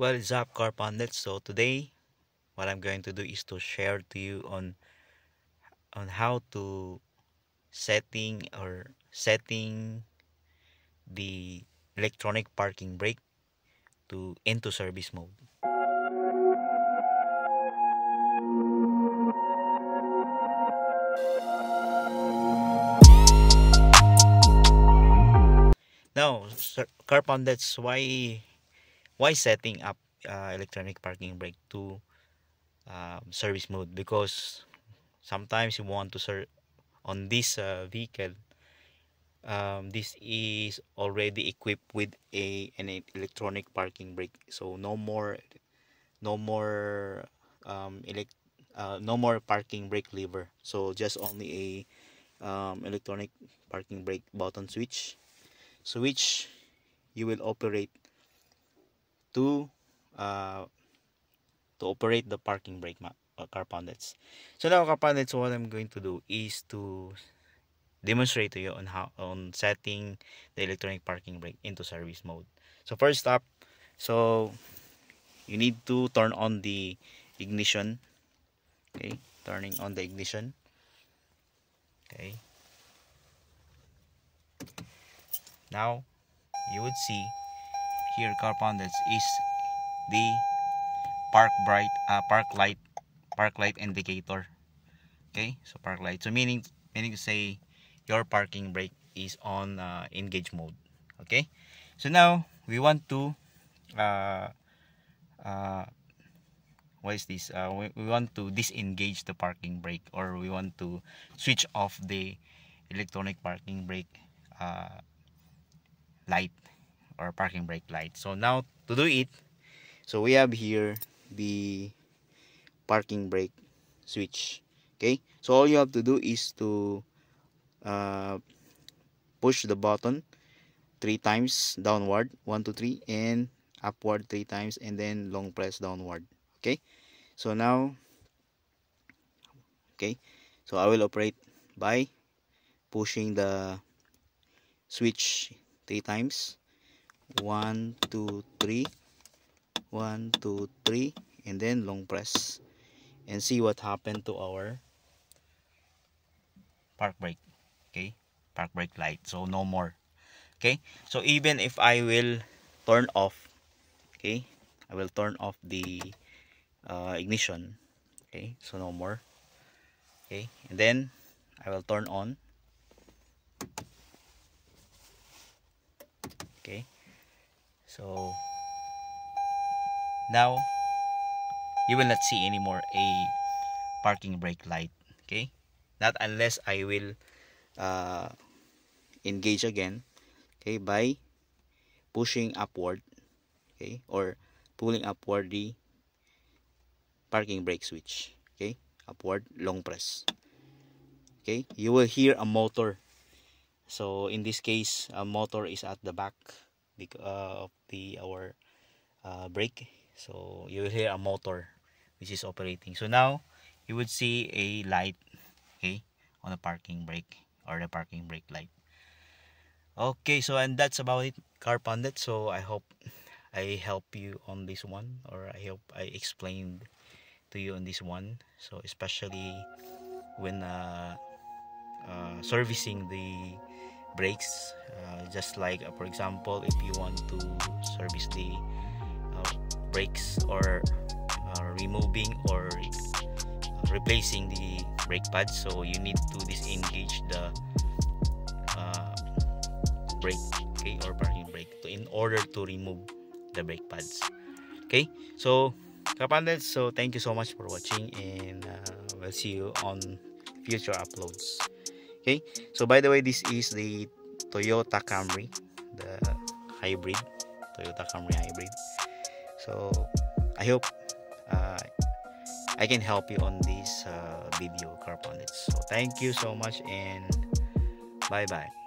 Well, it's up, Car Pundit. So today, what I'm going to do is to share to you on how to setting the electronic parking brake to into service mode. Now, Car Pundits, why setting up electronic parking brake to service mode? Because sometimes you want to on this vehicle. This is already equipped with an electronic parking brake, so no more no more parking brake lever, so just only a electronic parking brake button switch you will operate to uh, operate the parking brake Car Pundits. So now, Car Pundits, what I'm going to do is to demonstrate to you on how on setting the electronic parking brake into service mode. So first up, so you need to turn on the ignition. Okay, turning on the ignition. Okay, now you would see here, Car Pundits, is the park light indicator. Okay, so park light, so meaning to say your parking brake is on engage mode. Okay, so now we want to uh, uh, what is this, we want to disengage the parking brake, or we want to switch off the electronic parking brake uh, light, or parking brake light. So now, to do it, so we have here the parking brake switch. Okay, so all you have to do is to uh, push the button 3 times downward, 1 2 3, and upward 3 times, and then long press downward. Okay, so now, okay, so I will operate by pushing the switch 3 times, 1 2 3, 1 2 3, and then long press, and see what happened to our park brake. Okay, park brake light, so no more. Okay, so even if I will turn off, okay, I will turn off the ignition. Okay, so no more. Okay, and then I will turn on. Okay, so now you will not see anymore a parking brake light. Okay, not unless I will uh, engage again, okay, by pushing upward, okay, or pulling upward the parking brake switch. Okay, upward, long press. Okay, you will hear a motor. So in this case, a motor is at the back of our brake, so you will hear a motor which is operating. So now you would see a light, okay, on the parking brake, or the parking brake light. Okay, so and that's about it, Car Pundit. So I hope I help you on this one, or I hope I explained to you on this one. So especially when servicing the brakes, just like for example, if you want to service the brakes, or removing or replacing the brake pads, so you need to disengage the uh, brake, okay, or parking brake, in order to remove the brake pads. Okay, so Kapandels, so thank you so much for watching, and we'll see you on future uploads. Okay, so by the way, this is the Toyota Camry, the hybrid, Toyota Camry hybrid. So I hope I can help you on this video, Car Pundits. So thank you so much, and bye bye.